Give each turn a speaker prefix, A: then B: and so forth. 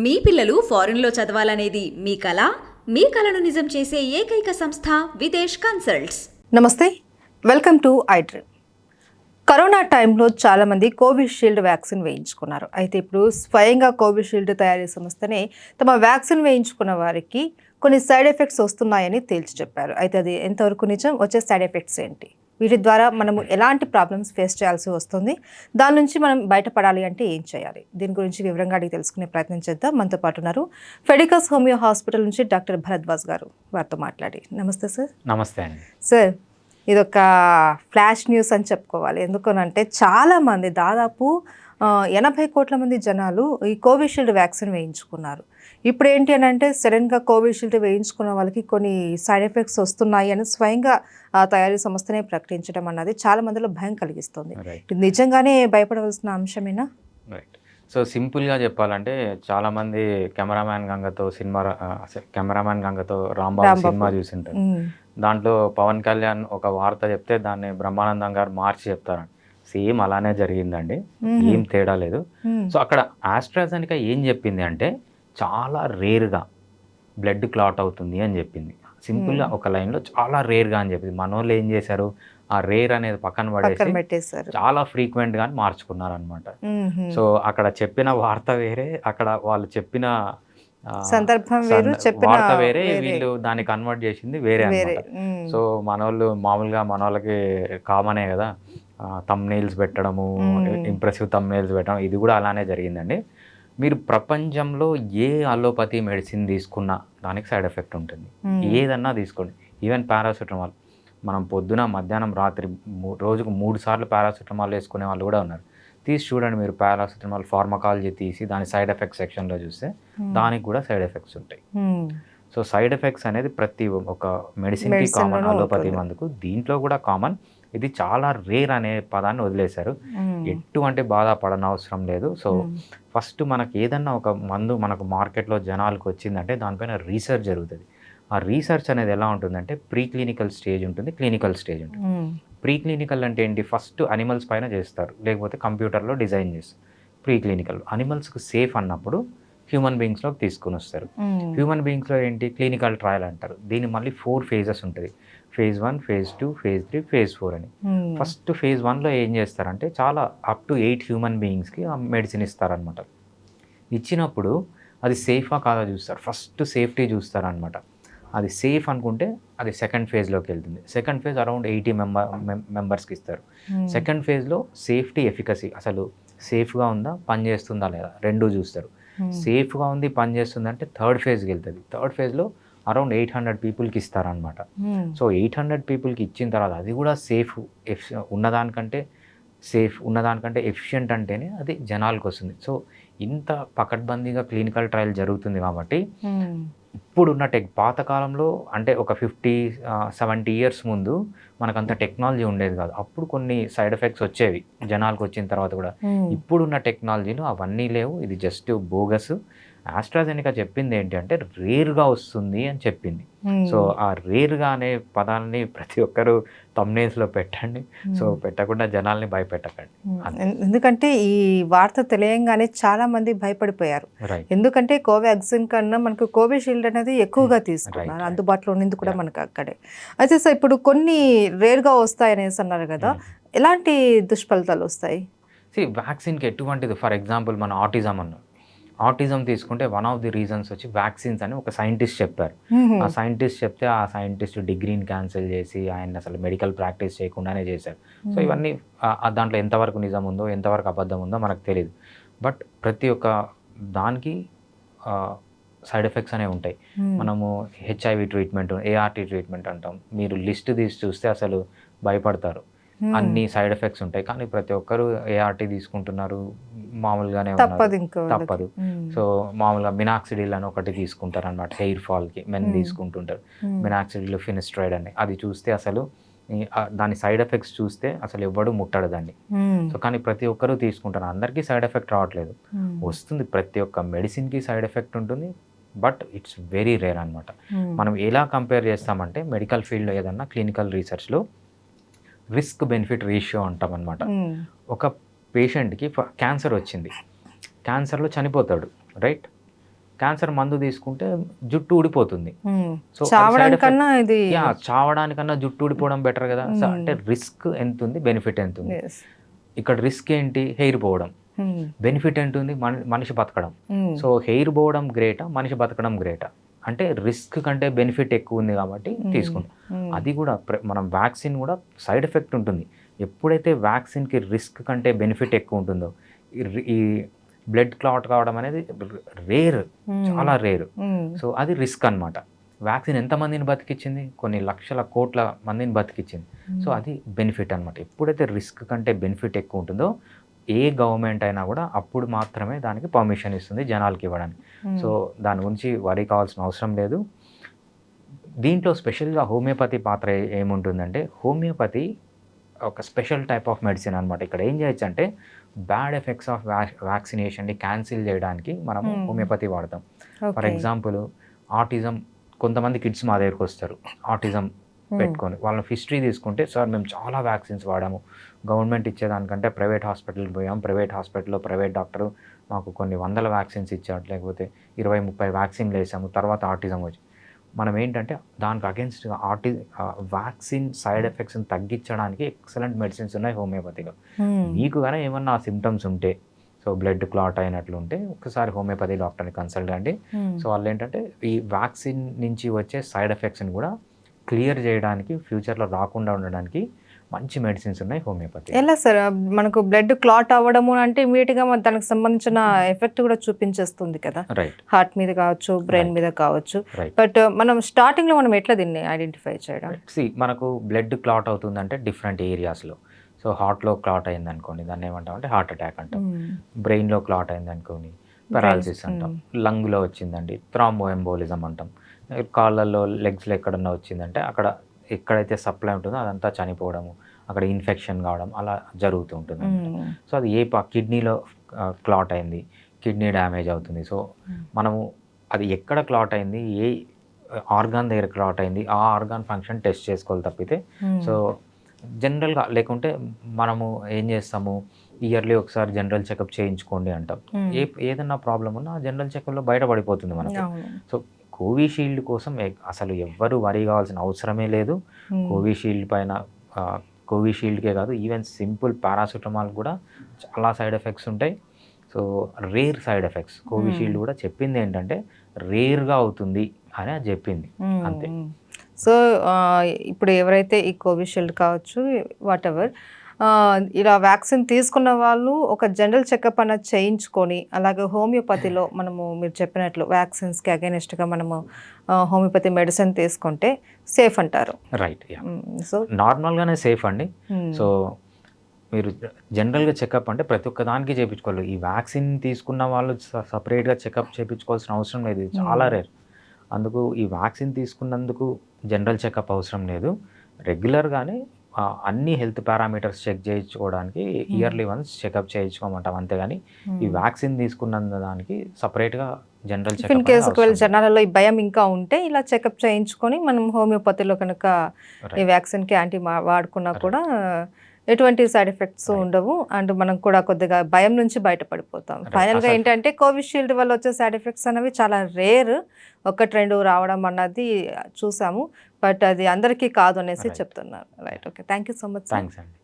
A: మీ పిల్లలు ఫారెన్లో చదవాలనేది మీ కల? మీ కలను నిజం చేసే ఏకైక సంస్థ విదేశ్ కన్సల్ట్స్.
B: నమస్తే, వెల్కమ్ టు ఐడ్రీమ్. కరోనా టైంలో చాలామంది కోవిషీల్డ్ వ్యాక్సిన్ వేయించుకున్నారు. అయితే ఇప్పుడు స్వయంగా కోవిషీల్డ్ తయారీ సంస్థనే తమ వ్యాక్సిన్ వేయించుకున్న వారికి కొన్ని సైడ్ ఎఫెక్ట్స్ వస్తున్నాయని తేల్చి చెప్పారు. అయితే అది ఎంతవరకు నిజం, వచ్చే సైడ్ ఎఫెక్ట్స్ ఏంటి, వీటి ద్వారా మనము ఎలాంటి ప్రాబ్లమ్స్ ఫేస్ చేయాల్సి వస్తుంది, దాని నుంచి మనం బయటపడాలి అంటే ఏం చేయాలి, దీని గురించి వివరంగా అడిగి తెలుసుకునే ప్రయత్నం చేద్దాం. మనతో పాటు ఉన్నారు ఫెడికస్ హోమియో హాస్పిటల్ నుంచి డాక్టర్ భరద్వాజ్ గారు. వారితో మాట్లాడి. నమస్తే సార్.
C: నమస్తే అండి.
B: సార్, ఇదొక ఫ్లాష్ న్యూస్ అని చెప్పుకోవాలి. ఎందుకనంటే చాలామంది, దాదాపు 80 కోట్ల మంది జనాలు ఈ కోవిషీల్డ్ వ్యాక్సిన్ వేయించుకున్నారు. ఇప్పుడు ఏంటి అని అంటే సడన్గా కోవిషీల్డ్ వేయించుకున్న వాళ్ళకి కొన్ని సైడ్ ఎఫెక్ట్స్ వస్తున్నాయి అని స్వయంగా తయారీ సంస్థనే ప్రకటించడం అన్నది చాలా మందిలో భయం కలిగిస్తుంది. ఇది నిజంగానే భయపడవలసిన అంశమేనా?
C: రైట్. సో సింపుల్గా చెప్పాలంటే చాలామంది కెమెరామ్యాన్ గంగతో రాంబాబు సినిమా చూసింటారు. దాంట్లో పవన్ కళ్యాణ్ ఒక వార్త చెప్తే దాన్ని బ్రహ్మానందం గారు మార్చి చెప్తారు. సేమ్ అలానే జరిగిందండి, ఏం తేడా లేదు. సో అక్కడ ఆస్ట్రాజెనికా ఏం చెప్పింది అంటే చాలా రేర్గా బ్లడ్ క్లాట్ అవుతుంది అని చెప్పింది. సింపుల్గా ఒక లైన్లో చాలా రేర్గా అని చెప్పింది. మనోళ్ళు ఏం చేశారు, ఆ రేర్ అనేది పక్కన పడేసి చాలా ఫ్రీక్వెంట్గా మార్చుకున్నారు అనమాట. సో అక్కడ చెప్పిన వార్త వేరే, అక్కడ వాళ్ళు చెప్పిన
B: సందర్భం
C: వార్త వేరే, వీళ్ళు దాన్ని కన్వర్ట్ చేసింది వేరే అనమాట. సో మామూలుగా మనోళ్ళకి కామనే కదా థంబ్నెయిల్స్ పెట్టడము, ఇంప్రెసివ్ థంబ్నెయిల్స్ పెట్టడం, ఇది కూడా అలానే జరిగిందండి. మీరు ప్రపంచంలో ఏ అలోపతి మెడిసిన్ తీసుకున్నా దానికి సైడ్ ఎఫెక్ట్ ఉంటుంది. ఏదన్నా తీసుకోండి, ఈవెన్ పారాసిటమాల్. మనం పొద్దున, మధ్యాహ్నం, రాత్రి రోజుకు 3 సార్లు పారాసిటమాల్ వేసుకునే వాళ్ళు కూడా ఉన్నారు. తీసి చూడండి మీరు, పారాసిటమాల్ ఫార్మకాలజీ తీసి దాని సైడ్ ఎఫెక్ట్స్ సెక్షన్లో చూస్తే దానికి కూడా సైడ్ ఎఫెక్ట్స్ ఉంటాయి. సో సైడ్ ఎఫెక్ట్స్ అనేది ప్రతి ఒక్క మెడిసిన్కి కామన్, అలోపతి మందుకు దీంట్లో కూడా కామన్. ఇది చాలా రేర్ అనే పదాన్ని వదిలేశారు. ఎటువంటి బాధపడనవసరం లేదు. సో ఫస్ట్ మనకి ఏదన్నా ఒక మందు మనకు మార్కెట్లో జనాలకు వచ్చిందంటే దానిపైన రీసెర్చ్ జరుగుతుంది. ఆ రీసెర్చ్ అనేది ఎలా ఉంటుందంటే ప్రీ క్లినికల్ స్టేజ్ ఉంటుంది, క్లినికల్ స్టేజ్ ఉంటుంది. ప్రీ క్లినికల్ అంటే ఏంటి, ఫస్ట్ అనిమల్స్ పైన చేస్తారు, లేకపోతే కంప్యూటర్లో డిజైన్ చేస్తారు. ప్రీ క్లినికల్ అనిమల్స్కి సేఫ్ అన్నప్పుడు హ్యూమన్ బీయింగ్స్లోకి తీసుకుని వస్తారు. హ్యూమన్ బీయింగ్స్లో ఏంటి, క్లినికల్ ట్రయల్ అంటారు. దీని మళ్ళీ 4 phases ఉంటుంది. phase 1, phase 2, phase 3, phase 4 అని. ఫస్ట్ phase 1లో ఏం చేస్తారంటే చాలా అప్ టు 8 హ్యూమన్ బీయింగ్స్కి ఆ మెడిసిన్ ఇస్తారనమాట. ఇచ్చినప్పుడు అది సేఫా కాదా చూస్తారు. ఫస్ట్ సేఫ్టీ చూస్తారనమాట. అది సేఫ్ అనుకుంటే అది సెకండ్ ఫేజ్లోకి వెళ్తుంది. సెకండ్ ఫేజ్ అరౌండ్ 80 మెంబర్స్కి ఇస్తారు. సెకండ్ ఫేజ్లో సేఫ్టీ, ఎఫికసీ, అసలు సేఫ్గా ఉందా, పని చేస్తుందా లేదా, రెండూ చూస్తారు. సేఫ్గా ఉంది, పని చేస్తుంది అంటే థర్డ్ ఫేజ్కి వెళ్తుంది. థర్డ్ ఫేజ్లో అరౌండ్ 800 పీపుల్కి ఇస్తారనమాట. సో 800 పీపుల్కి ఇచ్చిన తర్వాత అది కూడా సేఫ్ ఉన్నదానికంటే ఎఫిషియెంట్ అంటేనే అది జనాలకు వస్తుంది. సో ఇంత పకడ్బందీగా క్లినికల్ ట్రయల్ జరుగుతుంది కాబట్టి ఇప్పుడున్న పాతకాలంలో అంటే ఒక 50-70 ఇయర్స్ ముందు మనకంత టెక్నాలజీ ఉండేది కాదు. అప్పుడు కొన్ని సైడ్ ఎఫెక్ట్స్ వచ్చేవి జనాలకు వచ్చిన తర్వాత కూడా. ఇప్పుడున్న టెక్నాలజీలో అవన్నీ లేవు. ఇది జస్ట్ బోగస్. ఆస్ట్రాజెనికా చెప్పింది ఏంటి అంటే రేర్గా వస్తుంది అని చెప్పింది. సో ఆ రేర్గా అనే పదాలని ప్రతి ఒక్కరు థంబ్నెయిల్స్లో పెట్టండి. సో పెట్టకుండా జనాల్ని భయపెట్టకండి.
B: ఎందుకంటే ఈ వార్త తెలియంగానే చాలా మంది భయపడిపోయారు. ఎందుకంటే కోవాక్సిన్ కన్నా మనకు కోవిషీల్డ్ అనేది ఎక్కువగా తీసుకున్నారు, అందుబాటులో ఉన్నది కూడా మనకు అక్కడే. అయితే సార్, ఇప్పుడు కొన్ని రేర్గా వస్తాయి అనేసి అన్నారు కదా, ఎలాంటి దుష్ఫలితాలు వస్తాయి?
C: వ్యాక్సిన్కి ఎటువంటిది, ఫర్ ఎగ్జాంపుల్ మన ఆటిజం తీసుకుంటే వన్ ఆఫ్ ది రీజన్స్ వచ్చి వ్యాక్సిన్స్ అని ఒక సైంటిస్ట్ చెప్పారు. ఆ సైంటిస్ట్ చెప్తే ఆ సైంటిస్ట్ డిగ్రీని క్యాన్సిల్ చేసి ఆయన అసలు మెడికల్ ప్రాక్టీస్ చేయకుండానే చేశారు. సో ఇవన్నీ దాంట్లో ఎంతవరకు నిజం ఉందో, ఎంతవరకు అబద్ధం ఉందో మనకు తెలియదు. బట్ ప్రతి ఒక్క దానికి సైడ్ ఎఫెక్ట్స్ అనేవి ఉంటాయి. మనము HIV ట్రీట్మెంట్, ART ట్రీట్మెంట్ అంటాం. మీరు లిస్ట్ తీసి చూస్తే అసలు భయపడతారు. అన్ని సైడ్ ఎఫెక్ట్స్ ఉంటాయి. కానీ ప్రతి ఒక్కరు ART తీసుకుంటున్నారు, మామూలుగానే తప్పదు. సో మామూలుగా మినాక్సిడిల్ అని ఒకటి తీసుకుంటారు అనమాట, హెయిర్ ఫాల్కి మెన్ తీసుకుంటుంటారు. మినాక్సిడిల్, ఫినిస్ట్రైడ్ అని, అది చూస్తే అసలు దాని సైడ్ ఎఫెక్ట్స్ చూస్తే అసలు ఎవ్వడు ముట్టడు దాన్ని. సో కానీ ప్రతి ఒక్కరూ తీసుకుంటారు. అందరికీ సైడ్ ఎఫెక్ట్ రావట్లేదు, వస్తుంది. ప్రతి ఒక్క మెడిసిన్కి సైడ్ ఎఫెక్ట్ ఉంటుంది, బట్ ఇట్స్ వెరీ రేర్ అనమాట. మనం ఎలా కంపేర్ చేస్తామంటే మెడికల్ ఫీల్డ్లో ఏదన్నా క్లినికల్ రీసెర్చ్లో రిస్క్ బెనిఫిట్ రేషియో అంటాం అనమాట. ఒక పేషెంట్కి క్యాన్సర్ వచ్చింది, క్యాన్సర్లో చనిపోతాడు, రైట్? క్యాన్సర్ మందు తీసుకుంటే జుట్టు ఊడిపోతుంది. సో
B: చావడానికన్నా ఇది
C: చావడానికన్నా జుట్టు ఊడిపోవడం బెటర్ కదా. సో అంటే రిస్క్ ఎంత ఉంది, బెనిఫిట్ ఎంత ఉంది. ఇక్కడ రిస్క్ ఏంటి, హెయిర్ పోవడం. బెనిఫిట్ ఏంటుంది, మనిషి బతకడం. సో హెయిర్ పోవడం గ్రేటా, మనిషి బతకడం గ్రేటా అంటే రిస్క్ కంటే బెనిఫిట్ ఎక్కువ ఉంది కాబట్టి తీసుకుంటాం. అది కూడా మనం వ్యాక్సిన్ కూడా సైడ్ ఎఫెక్ట్ ఉంటుంది. ఎప్పుడైతే వ్యాక్సిన్కి రిస్క్ కంటే బెనిఫిట్ ఎక్కువ ఉంటుందో, ఈ బ్లడ్ క్లాట్ కావడం అనేది రేర్, చాలా రేర్. సో అది రిస్క్ అనమాట. వ్యాక్సిన్ ఎంతమందిని బతికిచ్చింది, కొన్ని లక్షల కోట్ల మందిని బతికిచ్చింది. సో అది బెనిఫిట్ అనమాట. ఎప్పుడైతే రిస్క్ కంటే బెనిఫిట్ ఎక్కువ ఉంటుందో ఏ గవర్నమెంట్ అయినా కూడా అప్పుడు మాత్రమే దానికి పర్మిషన్ ఇస్తుంది జనాలకి ఇవ్వడానికి. సో దాని గురించి వరి కావాల్సిన అవసరం లేదు. దీంట్లో స్పెషల్గా హోమియోపతి పాత్ర ఏముంటుందంటే, హోమియోపతి ఒక స్పెషల్ టైప్ ఆఫ్ మెడిసిన్ అనమాట. ఇక్కడ ఏం చేయొచ్చు అంటే బ్యాడ్ ఎఫెక్ట్స్ ఆఫ్ వ్యాక్సినేషన్ని క్యాన్సిల్ చేయడానికి మనం హోమియోపతి వాడతాం. ఫర్ ఎగ్జాంపుల్ ఆటిజం, కొంతమంది కిడ్స్ మా దగ్గరికి వస్తారు ఆటిజం పెట్టుకొని. వాళ్ళ హిస్టరీ తీసుకుంటే, సార్ మేము చాలా వ్యాక్సిన్స్ వాడాము, గవర్నమెంట్ ఇచ్చేదానికంటే ప్రైవేట్ హాస్పిటల్కి పోయాం, ప్రైవేట్ హాస్పిటల్లో ప్రైవేట్ డాక్టరు మాకు కొన్ని వందల వ్యాక్సిన్స్ ఇచ్చాడు, లేకపోతే 20-30 వ్యాక్సిన్లు వేసాము, తర్వాత ఆటిజం వచ్చి. మనం ఏంటంటే దానికి అగేన్స్ట్గా వ్యాక్సిన్ సైడ్ ఎఫెక్ట్స్ని తగ్గించడానికి ఎక్సలెంట్ మెడిసిన్స్ ఉన్నాయి హోమియోపతిలో. మీకు కానీ ఏమన్నా సిమ్టమ్స్ ఉంటే, సో బ్లడ్ క్లాట్ అయినట్లు ఉంటే ఒకసారి హోమియోపతి డాక్టర్ని కన్సల్ట్ అండి. సో వాళ్ళు ఏంటంటే ఈ వ్యాక్సిన్ నుంచి వచ్చే సైడ్ ఎఫెక్ట్స్ని కూడా క్లియర్ చేయడానికి, ఫ్యూచర్లో రాకుండా ఉండడానికి మంచి మెడిసిన్స్ ఉన్నాయి హోమియోపతి.
B: ఎలా సార్ మనకు బ్లడ్ క్లాట్ అవ్వడము అంటే ఇమీడియట్గా దానికి సంబంధించిన ఎఫెక్ట్ కూడా చూపించేస్తుంది కదా,
C: రైట్.
B: హార్ట్ మీద కావచ్చు, బ్రెయిన్ మీద కావచ్చు. బట్ మనం స్టార్టింగ్లో మనం ఎట్లా దీన్ని ఐడెంటిఫై చేయడం?
C: మనకు బ్లడ్ క్లాట్ అవుతుందంటే డిఫరెంట్ ఏరియాస్లో. సో హార్ట్లో క్లాట్ అయింది అనుకోండి, దాన్ని ఏమంటాం అంటే హార్ట్ అటాక్ అంటాం. బ్రెయిన్లో క్లాట్ అయింది అనుకోండి, పెరాలసిస్ అంటాం. లంగ్లో వచ్చిందండి, థ్రాంబో ఎంబోలిజం అంటాం. కాళ్ళల్లో, లెగ్స్లో ఎక్కడన్నా వచ్చిందంటే అక్కడ ఎక్కడైతే సప్లై ఉంటుందో అదంతా చనిపోవడము, అక్కడ ఇన్ఫెక్షన్ కావడం అలా జరుగుతూ ఉంటుంది. సో అది కిడ్నీలో క్లాట్ అయింది, కిడ్నీ డ్యామేజ్ అవుతుంది. సో మనము అది ఎక్కడ క్లాట్ అయింది, ఏ ఆర్గాన్ దగ్గర క్లాట్ అయింది, ఆ ఆర్గాన్ ఫంక్షన్ టెస్ట్ చేసుకోవాలి తప్పితే. సో జనరల్గా లేకుంటే మనము ఏం చేస్తాము, ఇయర్లీ ఒకసారి జనరల్ చెకప్ చేయించుకోండి అంటాం. ఏదన్నా ప్రాబ్లం ఉన్నా జనరల్ చెకప్లో బయటపడిపోతుంది మనకి. సో కోవిషీల్డ్ కోసం అసలు ఎవ్వరు వరి కావాల్సిన అవసరమే లేదు. కోవిషీల్డ్ పైన, కోవిషీల్డ్కే కాదు, ఈవెన్ సింపుల్ పారాసిటమాల్ కూడా చాలా సైడ్ ఎఫెక్ట్స్ ఉంటాయి. So rare side effects. Covishield కూడా చెప్పింది ఏంటంటే రేర్గా అవుతుంది అని అది చెప్పింది, అంతే.
B: సో ఇప్పుడు ఎవరైతే ఈ కోవిషీల్డ్ కావచ్చు, వాట్ ఎవర్, ఇలా వ్యాక్సిన్ తీసుకున్న వాళ్ళు ఒక జనరల్ చెకప్ అన్నది చేయించుకొని, అలాగే హోమియోపతిలో మనము మీరు చెప్పినట్లు వ్యాక్సిన్స్కి అగైనెస్ట్గా మనము హోమియోపతి మెడిసిన్ తీసుకుంటే సేఫ్ అంటారు,
C: రైట్?
B: సో
C: నార్మల్గానే సేఫ్ అండి. సో మీరు జనరల్గా చెకప్ అంటే ప్రతి ఒక్క దానికి చేయించుకోవాలి. ఈ వ్యాక్సిన్ తీసుకున్న వాళ్ళు సపరేట్గా చెకప్ చేయించుకోవాల్సిన అవసరం లేదు, ఇది చాలా రేర్. అందుకు ఈ వ్యాక్సిన్ తీసుకున్నందుకు జనరల్ చెకప్ అవసరం లేదు. రెగ్యులర్గానే అన్ని హెల్త్ పారామీటర్స్ చెక్ చేయించుకోవడానికి ఇయర్లీ వన్స్ చెకప్ చేయించుకోమంటాం, అంతేగాని ఈ వ్యాక్సిన్ తీసుకున్న దానికి సపరేట్గా జనరల్ చెకప్.
B: ఇన్ కేసు ఒకవేళ జనాలలో ఈ భయం ఇంకా ఉంటే ఇలా చెకప్ చేయించుకొని మనం హోమియోపతిలో కనుక ఈ వ్యాక్సిన్కి యాంటీ వాడుకున్నా కూడా ఎటువంటి సైడ్ ఎఫెక్ట్స్ ఉండవు. అండ్ మనం కూడా కొద్దిగా భయం నుంచి బయటపడిపోతాం. ఫైనల్గా ఏంటంటే కోవిషీల్డ్ వల్ల వచ్చే సైడ్ ఎఫెక్ట్స్ అనేవి చాలా రేర్, 1-2 రావడం అన్నది చూసాము. బట్ అది అందరికీ కాదు అనేసి చెప్తున్నారు, right? Okay, thank you so much.
C: Thanks అండి.